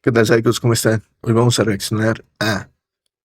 ¿Qué tal, Psychos? ¿Cómo están? Hoy vamos a reaccionar a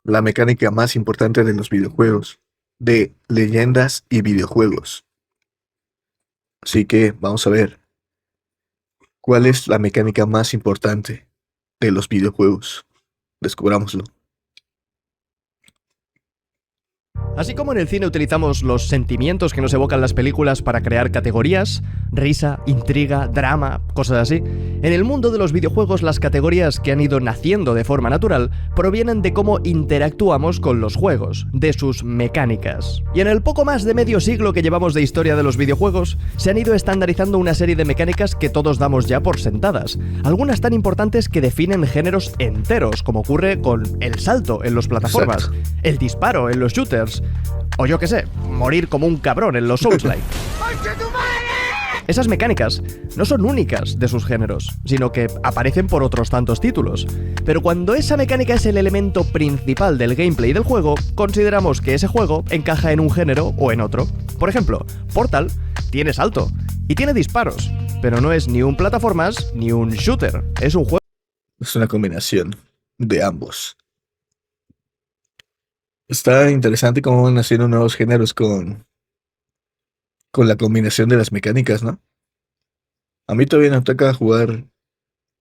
la mecánica más importante de los videojuegos, de leyendas y videojuegos. Así que vamos a ver cuál es la mecánica más importante de los videojuegos. Descubrámoslo. Así como en el cine utilizamos los sentimientos que nos evocan las películas para crear categorías, risa, intriga, drama, cosas así, en el mundo de los videojuegos las categorías que han ido naciendo de forma natural provienen de cómo interactuamos con los juegos, de sus mecánicas. Y en el poco más de medio siglo que llevamos de historia de los videojuegos, se han ido estandarizando una serie de mecánicas que todos damos ya por sentadas, algunas tan importantes que definen géneros enteros, como ocurre con el salto en las plataformas, el disparo en los shooters, o yo qué sé, morir como un cabrón en los Souls-like. Esas mecánicas no son únicas de sus géneros, sino que aparecen por otros tantos títulos. Pero cuando esa mecánica es el elemento principal del gameplay del juego, consideramos que ese juego encaja en un género o en otro. Por ejemplo, Portal tiene salto y tiene disparos, pero no es ni un plataformas ni un shooter, es un juego. Es una combinación de ambos. Está interesante cómo van haciendo nuevos géneros con la combinación de las mecánicas, ¿no? A mí todavía me toca jugar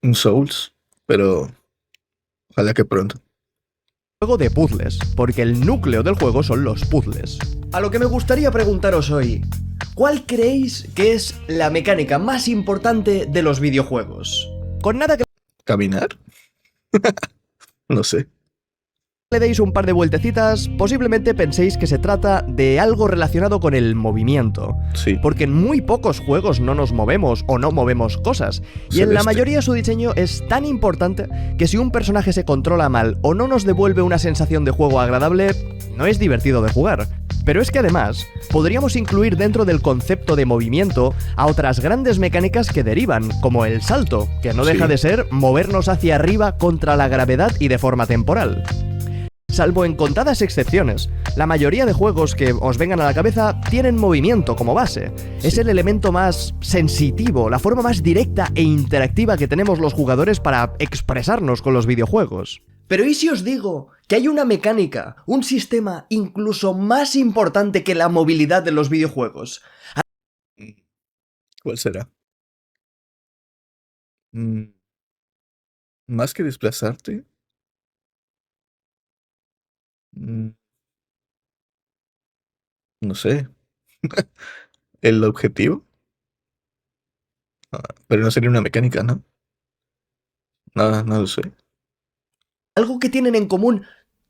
un Souls, pero ojalá que pronto. Juego de puzzles, porque el núcleo del juego son los puzzles. A lo que me gustaría preguntaros hoy, ¿cuál creéis que es la mecánica más importante de los videojuegos? Con nada que ¿Caminar? No sé. le deis un par de vueltecitas, posiblemente penséis que se trata de algo relacionado con el movimiento. Sí. Porque en muy pocos juegos no nos movemos o no movemos cosas. Y en la mayoría su diseño es tan importante que si un personaje se controla mal o no nos devuelve una sensación de juego agradable, no es divertido de jugar. Pero es que además, podríamos incluir dentro del concepto de movimiento a otras grandes mecánicas que derivan, como el salto, que no deja de ser movernos hacia arriba contra la gravedad y de forma temporal. Salvo en contadas excepciones, la mayoría de juegos que os vengan a la cabeza tienen movimiento como base. Es el elemento más sensitivo, la forma más directa e interactiva que tenemos los jugadores para expresarnos con los videojuegos. Pero ¿y si os digo que hay una mecánica, un sistema incluso más importante que la movilidad de los videojuegos? ¿Cuál será? ¿Más que desplazarte? No sé. ¿El objetivo? Pero no sería una mecánica, ¿no? No lo sé. Algo que tienen en común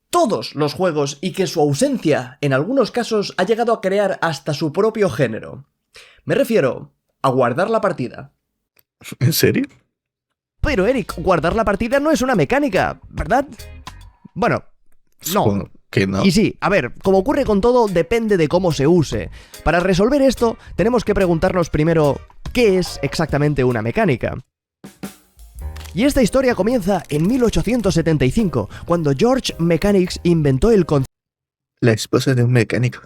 todos los juegos y que su ausencia, en algunos casos, ha llegado a crear hasta su propio género. Me refiero a guardar la partida. ¿En serio? Pero Eric, guardar la partida no es una mecánica, ¿verdad? Bueno, no. Supongo que no. Y sí, a ver, como ocurre con todo, depende de cómo se use. Para resolver esto, tenemos que preguntarnos primero, ¿qué es exactamente una mecánica? Y esta historia comienza en 1875, cuando George Mechanics inventó el La esposa de un mecánico.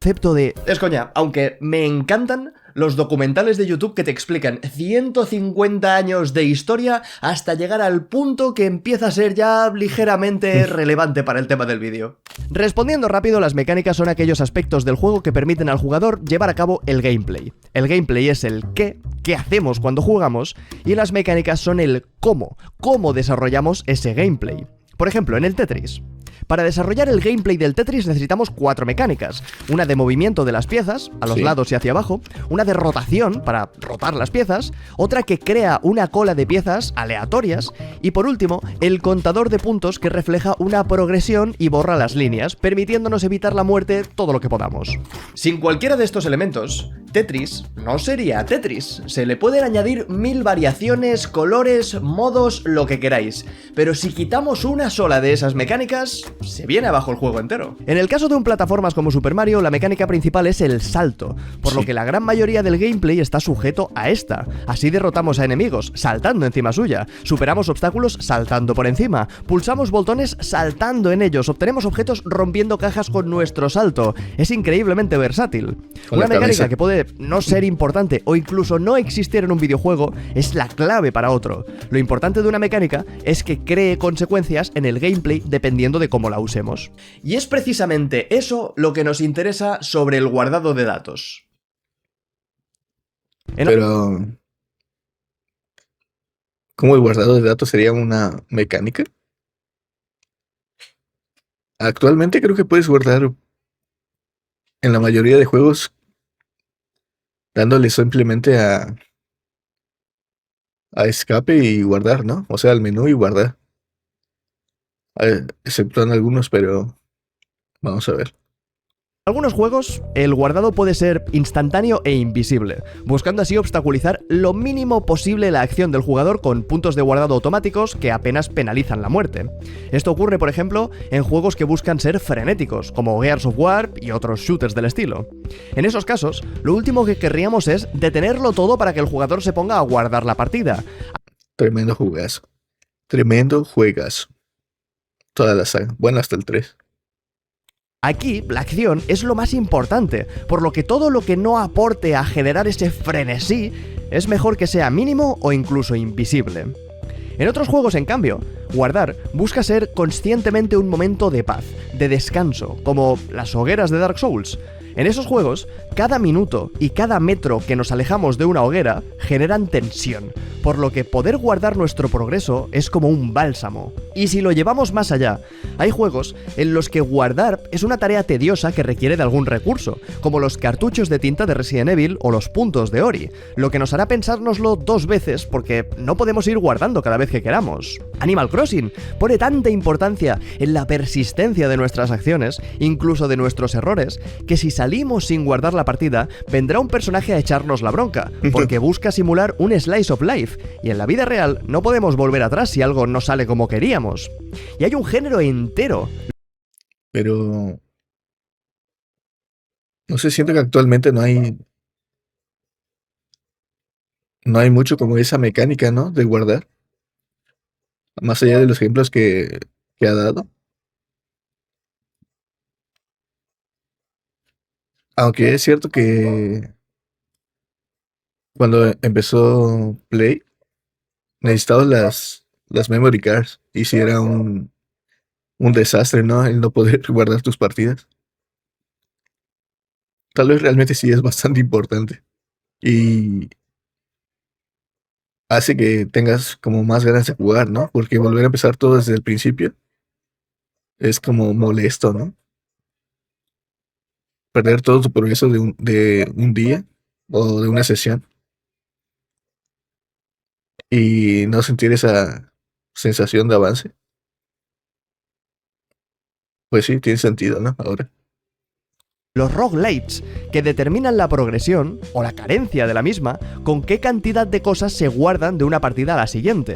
concepto de... Es coña, aunque me encantan los documentales de YouTube que te explican 150 años de historia hasta llegar al punto que empieza a ser ya ligeramente relevante para el tema del vídeo. Respondiendo rápido, las mecánicas son aquellos aspectos del juego que permiten al jugador llevar a cabo el gameplay. El gameplay es el qué hacemos cuando jugamos, y las mecánicas son el cómo desarrollamos ese gameplay. Por ejemplo, en el Tetris. Para desarrollar el gameplay del Tetris necesitamos 4 mecánicas. Una de movimiento de las piezas, a los lados y hacia abajo, una de rotación, para rotar las piezas, otra que crea una cola de piezas aleatorias, y por último, el contador de puntos que refleja una progresión y borra las líneas, permitiéndonos evitar la muerte todo lo que podamos. Sin cualquiera de estos elementos, Tetris no sería Tetris. Se le pueden añadir 1000 variaciones, colores, modos, lo que queráis. Pero si quitamos una sola de esas mecánicas, pues se viene abajo el juego entero. En el caso de un plataformas como Super Mario, la mecánica principal es el salto, por lo que la gran mayoría del gameplay está sujeto a esta. Así derrotamos a enemigos, saltando encima suya, superamos obstáculos saltando por encima, pulsamos botones saltando en ellos, obtenemos objetos rompiendo cajas con nuestro salto. Es increíblemente versátil. Una mecánica que puede no ser importante o incluso no existir en un videojuego es la clave para otro. Lo importante de una mecánica es que cree consecuencias en el gameplay dependiendo de cómo la usemos. Y es precisamente eso lo que nos interesa sobre el guardado de datos. Pero ¿cómo el guardado de datos sería una mecánica? Actualmente creo que puedes guardar en la mayoría de juegos dándole simplemente a escape y guardar, ¿no? O sea, al menú y guardar. Excepto en algunos, pero vamos a ver. En algunos juegos, el guardado puede ser instantáneo e invisible, buscando así obstaculizar lo mínimo posible la acción del jugador con puntos de guardado automáticos que apenas penalizan la muerte. Esto ocurre, por ejemplo, en juegos que buscan ser frenéticos, como Gears of War y otros shooters del estilo. En esos casos, lo último que querríamos es detenerlo todo para que el jugador se ponga a guardar la partida. Tremendo juegazo. Tremendo juegazo. Toda la saga. Bueno, hasta el 3. Aquí, la acción es lo más importante, por lo que todo lo que no aporte a generar ese frenesí es mejor que sea mínimo o incluso invisible. En otros juegos, en cambio, guardar busca ser conscientemente un momento de paz, de descanso, como las hogueras de Dark Souls. En esos juegos, cada minuto y cada metro que nos alejamos de una hoguera generan tensión, por lo que poder guardar nuestro progreso es como un bálsamo. Y si lo llevamos más allá, hay juegos en los que guardar es una tarea tediosa que requiere de algún recurso, como los cartuchos de tinta de Resident Evil o los puntos de Ori, lo que nos hará pensárnoslo 2 veces porque no podemos ir guardando cada vez que queramos. Animal Crossing pone tanta importancia en la persistencia de nuestras acciones, incluso de nuestros errores, que si salimos sin guardar la partida, vendrá un personaje a echarnos la bronca, porque busca simular un slice of life, y en la vida real no podemos volver atrás si algo no sale como queríamos. Y hay un género entero. Pero no sé, siento que actualmente no hay mucho como esa mecánica, ¿no? De guardar. Más allá de los ejemplos que ha dado. Aunque es cierto que cuando empezó Play, necesitabas las memory cards. Y si era un desastre, ¿no? El no poder guardar tus partidas. Tal vez realmente sí es bastante importante. Y hace que tengas como más ganas de jugar, ¿no? Porque volver a empezar todo desde el principio es como molesto, ¿no? Perder todo tu progreso de un día o de una sesión y no sentir esa sensación de avance. Pues sí, tiene sentido, ¿no? Ahora. Los roguelites, que determinan la progresión, o la carencia de la misma, con qué cantidad de cosas se guardan de una partida a la siguiente.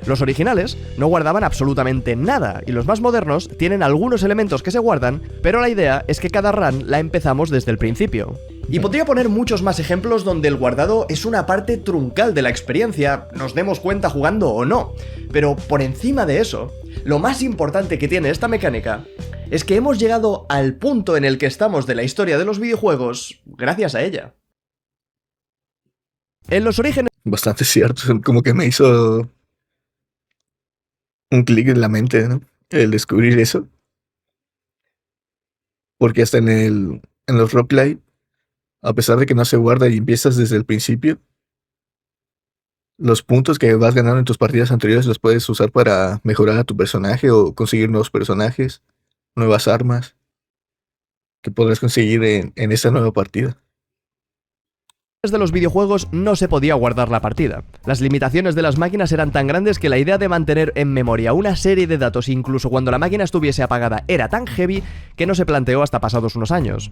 Los originales no guardaban absolutamente nada, y los más modernos tienen algunos elementos que se guardan, pero la idea es que cada run la empezamos desde el principio. Y podría poner muchos más ejemplos donde el guardado es una parte truncal de la experiencia, nos demos cuenta jugando o no. Pero por encima de eso, lo más importante que tiene esta mecánica es que hemos llegado al punto en el que estamos de la historia de los videojuegos gracias a ella. En los orígenes... Bastante cierto, como que me hizo un clic en la mente, ¿no? El descubrir eso. Porque hasta en los roguelite, a pesar de que no se guarda y empiezas desde el principio, los puntos que vas ganando en tus partidas anteriores los puedes usar para mejorar a tu personaje o conseguir nuevos personajes, nuevas armas que podrás conseguir en esta nueva partida. De los videojuegos no se podía guardar la partida. Las limitaciones de las máquinas eran tan grandes que la idea de mantener en memoria una serie de datos incluso cuando la máquina estuviese apagada era tan heavy que no se planteó hasta pasados unos años.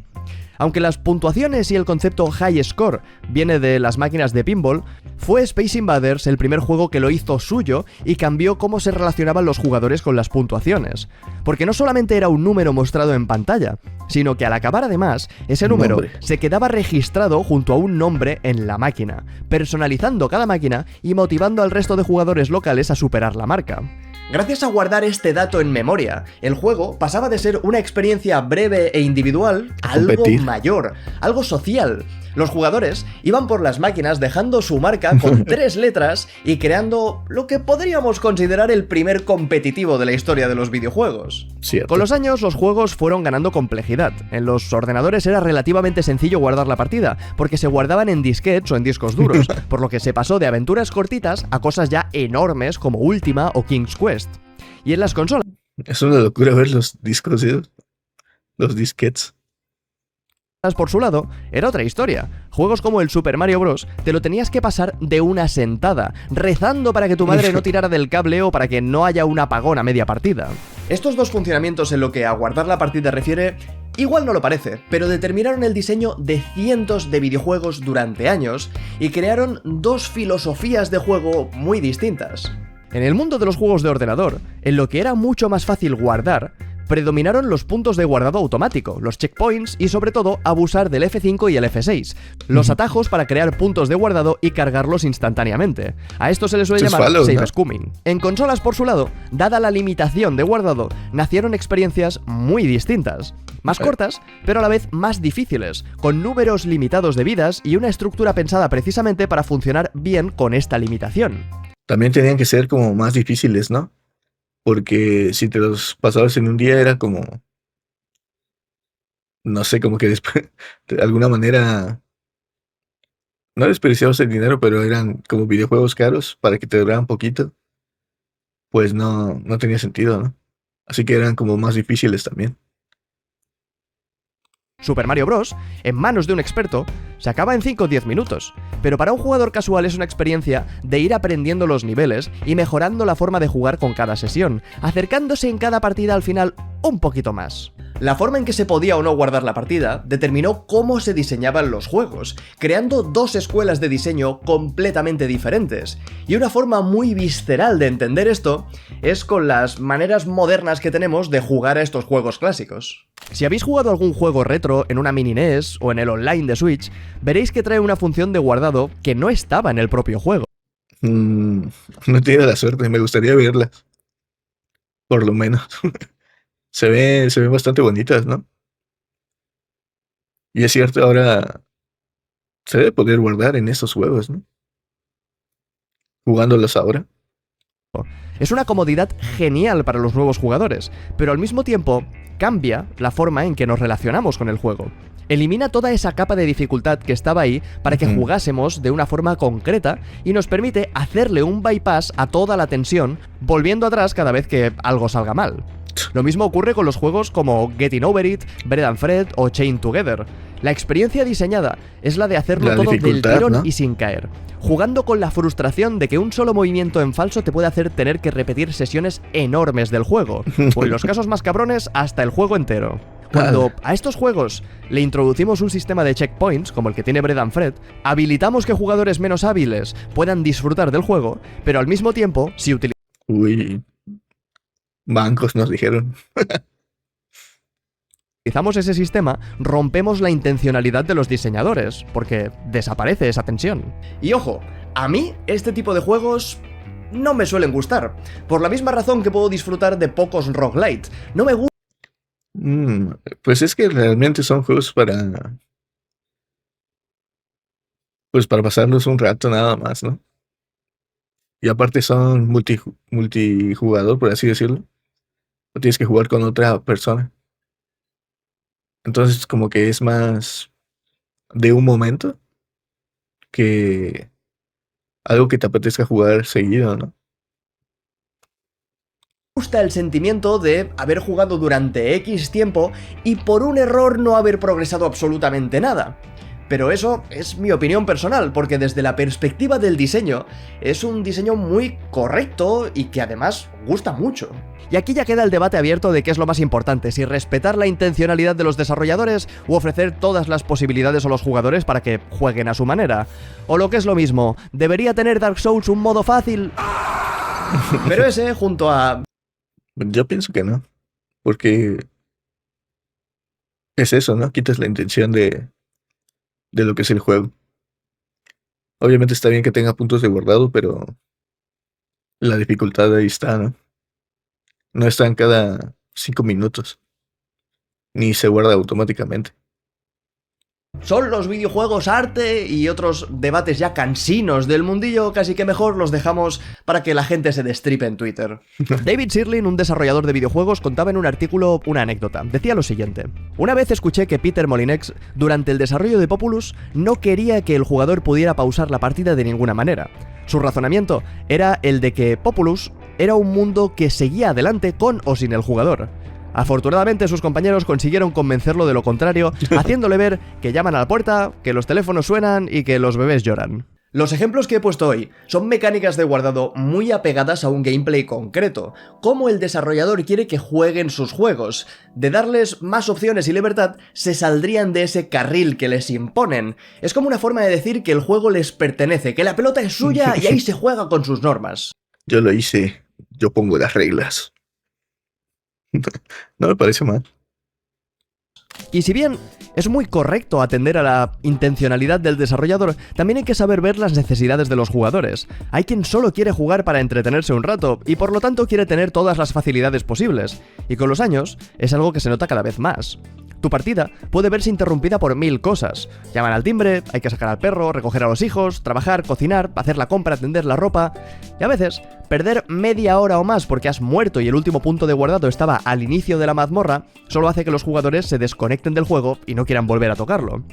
Aunque las puntuaciones y el concepto high score viene de las máquinas de pinball, fue Space Invaders el primer juego que lo hizo suyo y cambió cómo se relacionaban los jugadores con las puntuaciones. Porque no solamente era un número mostrado en pantalla, sino que al acabar además, ese número se quedaba registrado junto a un nombre en la máquina, personalizando cada máquina y motivando al resto de jugadores locales a superar la marca. Gracias a guardar este dato en memoria, el juego pasaba de ser una experiencia breve e individual a algo mayor, algo social. Los jugadores iban por las máquinas dejando su marca con 3 letras y creando lo que podríamos considerar el primer competitivo de la historia de los videojuegos. Cierto. Con los años, los juegos fueron ganando complejidad. En los ordenadores era relativamente sencillo guardar la partida, porque se guardaban en disquetes o en discos duros, por lo que se pasó de aventuras cortitas a cosas ya enormes como Ultima o King's Quest. Y en las consolas, es una locura ver los discos, ¿sí? Los disquetes. Por su lado, era otra historia. Juegos como el Super Mario Bros. Te lo tenías que pasar de una sentada, rezando para que tu madre no tirara del cable o para que no haya un apagón a media partida. Estos dos funcionamientos en lo que a guardar la partida refiere, igual no lo parece, pero determinaron el diseño de cientos de videojuegos durante años y crearon dos filosofías de juego muy distintas. En el mundo de los juegos de ordenador, en lo que era mucho más fácil guardar, predominaron los puntos de guardado automático, los checkpoints y sobre todo abusar del F5 y el F6, los atajos para crear puntos de guardado y cargarlos instantáneamente. A esto se le suele llamar save scumming. En consolas, por su lado, dada la limitación de guardado, nacieron experiencias muy distintas. Más cortas, pero a la vez más difíciles, con números limitados de vidas y una estructura pensada precisamente para funcionar bien con esta limitación. También tenían que ser como más difíciles, ¿no? Porque si te los pasabas en un día era como, no sé, como que después, de alguna manera, no desperdiciabas el dinero, pero eran como videojuegos caros para que te duraran poquito. Pues no tenía sentido, ¿no? Así que eran como más difíciles también. Super Mario Bros., en manos de un experto, se acaba en 5 o 10 minutos, pero para un jugador casual es una experiencia de ir aprendiendo los niveles y mejorando la forma de jugar con cada sesión, acercándose en cada partida al final un poquito más. La forma en que se podía o no guardar la partida determinó cómo se diseñaban los juegos, creando dos escuelas de diseño completamente diferentes. Y una forma muy visceral de entender esto es con las maneras modernas que tenemos de jugar a estos juegos clásicos. Si habéis jugado algún juego retro en una mini NES o en el online de Switch, veréis que trae una función de guardado que no estaba en el propio juego. No tiene la suerte, me gustaría verlas. Por lo menos. Se ven bastante bonitas, ¿no? Y es cierto, ahora se debe poder guardar en esos juegos, ¿no? Jugándolos ahora. Es una comodidad genial para los nuevos jugadores, pero al mismo tiempo cambia la forma en que nos relacionamos con el juego. Elimina toda esa capa de dificultad que estaba ahí para que jugásemos de una forma concreta y nos permite hacerle un bypass a toda la tensión, volviendo atrás cada vez que algo salga mal. Lo mismo ocurre con los juegos como Getting Over It, Bread and Fred o Chain Together. La experiencia diseñada es la de hacerlo todo del tirón, ¿no? Y sin caer, jugando con la frustración de que un solo movimiento en falso te puede hacer tener que repetir sesiones enormes del juego, o en los casos más cabrones, hasta el juego entero. Cuando a estos juegos le introducimos un sistema de checkpoints, como el que tiene Bread and Fred, habilitamos que jugadores menos hábiles puedan disfrutar del juego, pero al mismo tiempo, si utilizamos... Uy, bancos nos dijeron. Utilizamos ese sistema, rompemos la intencionalidad de los diseñadores, porque desaparece esa tensión. Y ojo, a mí este tipo de juegos no me suelen gustar, por la misma razón que puedo disfrutar de pocos roguelite. No me gusta. Pues es que realmente son juegos para... Pues para pasarlos un rato nada más, ¿no? Y aparte son multijugador, por así decirlo. No tienes que jugar con otra persona. Entonces como que es más de un momento que algo que te apetezca jugar seguido, ¿no? Me gusta el sentimiento de haber jugado durante X tiempo y por un error no haber progresado absolutamente nada. Pero eso es mi opinión personal, porque desde la perspectiva del diseño, es un diseño muy correcto y que además gusta mucho. Y aquí ya queda el debate abierto de qué es lo más importante, si respetar la intencionalidad de los desarrolladores u ofrecer todas las posibilidades a los jugadores para que jueguen a su manera. O lo que es lo mismo, ¿debería tener Dark Souls un modo fácil? Pero ese, junto a... Yo pienso que no, porque es eso, ¿no? Quitas la intención de lo que es el juego. Obviamente está bien que tenga puntos de guardado, pero la dificultad ahí está, ¿no? No está en cada 5 minutos, ni se guarda automáticamente. ¿Son los videojuegos arte? Y otros debates ya cansinos del mundillo, casi que mejor los dejamos para que la gente se destripe en Twitter. David Sirlin, un desarrollador de videojuegos, contaba en un artículo una anécdota. Decía lo siguiente: una vez escuché que Peter Molyneux, durante el desarrollo de Populous, no quería que el jugador pudiera pausar la partida de ninguna manera. Su razonamiento era el de que Populous era un mundo que seguía adelante con o sin el jugador. Afortunadamente sus compañeros consiguieron convencerlo de lo contrario, haciéndole ver que llaman a la puerta, que los teléfonos suenan y que los bebés lloran. Los ejemplos que he puesto hoy son mecánicas de guardado muy apegadas a un gameplay concreto, cómo el desarrollador quiere que jueguen sus juegos. De darles más opciones y libertad, se saldrían de ese carril que les imponen. Es como una forma de decir que el juego les pertenece, que la pelota es suya y ahí se juega con sus normas. Yo lo hice, yo pongo las reglas. No me parece mal. Y si bien es muy correcto atender a la intencionalidad del desarrollador, también hay que saber ver las necesidades de los jugadores. Hay quien solo quiere jugar para entretenerse un rato y por lo tanto quiere tener todas las facilidades posibles. Y con los años es algo que se nota cada vez más. Tu partida puede verse interrumpida por 1000 cosas. Llaman al timbre, hay que sacar al perro, recoger a los hijos, trabajar, cocinar, hacer la compra, tender la ropa. Y a veces, perder media hora o más porque has muerto y el último punto de guardado estaba al inicio de la mazmorra, solo hace que los jugadores se desconecten del juego y no quieran volver a tocarlo.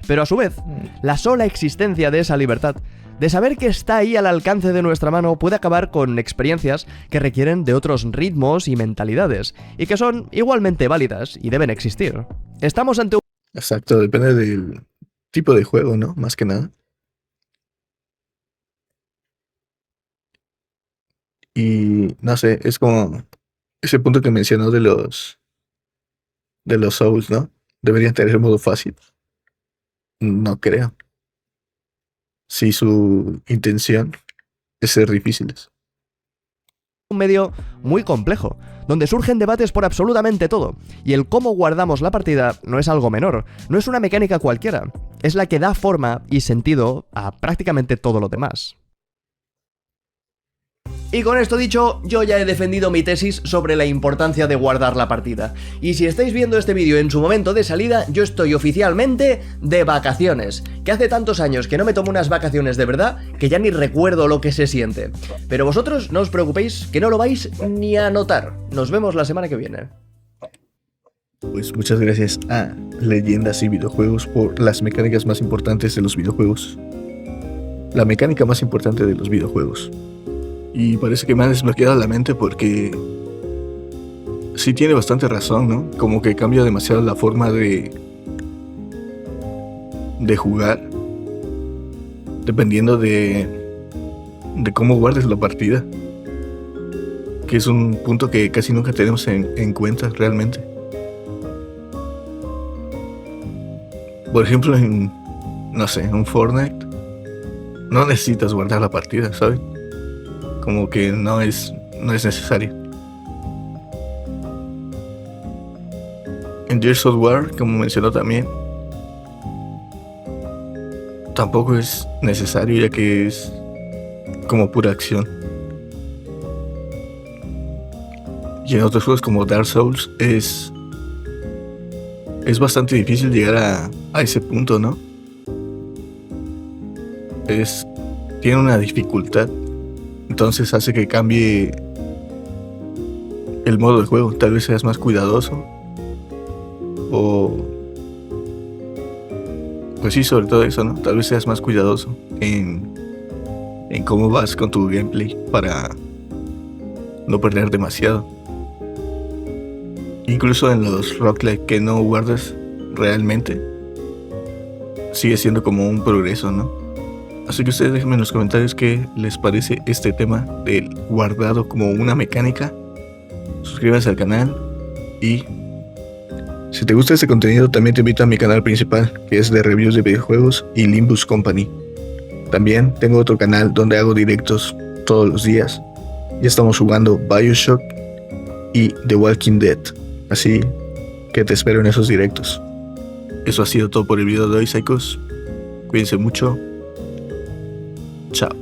Pero a su vez, la sola existencia de esa libertad, de saber que está ahí al alcance de nuestra mano, puede acabar con experiencias que requieren de otros ritmos y mentalidades, y que son igualmente válidas y deben existir. Estamos ante un... Exacto, depende del tipo de juego, ¿no? Más que nada. Y no sé, es como ese punto que mencionó de los Souls, ¿no? Deberían tener modo fácil. No creo. Si su intención es ser difíciles. un medio muy complejo, donde surgen debates por absolutamente todo, y el cómo guardamos la partida no es algo menor, no es una mecánica cualquiera, es la que da forma y sentido a prácticamente todo lo demás. Y con esto dicho, yo ya he defendido mi tesis sobre la importancia de guardar la partida. Y si estáis viendo este vídeo en su momento de salida, yo estoy oficialmente de vacaciones. Que hace tantos años que no me tomo unas vacaciones de verdad, que ya ni recuerdo lo que se siente. Pero vosotros no os preocupéis, que no lo vais ni a notar. Nos vemos la semana que viene. Pues muchas gracias a Leyendas y Videojuegos por las mecánicas más importantes de los videojuegos. La mecánica más importante de los videojuegos. Y parece que me ha desbloqueado la mente porque sí tiene bastante razón, ¿no? Como que cambia demasiado la forma de jugar dependiendo de cómo guardes la partida, que es un punto que casi nunca tenemos en cuenta realmente. Por ejemplo, no sé, en un Fortnite no necesitas guardar la partida, ¿sabes? Como que no es necesario. En Gears of War, como mencionó también, tampoco es necesario, ya que es como pura acción. Y en otros juegos como Dark Souls es bastante difícil llegar a ese punto, ¿no? Tiene una dificultad. Entonces hace que cambie el modo de juego. Tal vez seas más cuidadoso. O... pues sí, sobre todo eso, ¿no? Tal vez seas más cuidadoso en cómo vas con tu gameplay para no perder demasiado. Incluso en los roguelike que no guardas realmente, sigue siendo como un progreso, ¿no? Así que ustedes déjenme en los comentarios qué les parece este tema del guardado como una mecánica. Suscríbanse al canal y si te gusta este contenido también te invito a mi canal principal, que es de reviews de videojuegos y Limbus Company. También tengo otro canal donde hago directos todos los días. Ya estamos jugando BioShock y The Walking Dead, así que te espero en esos directos. Eso ha sido todo por el video de hoy, Psychos. Cuídense mucho. Chao.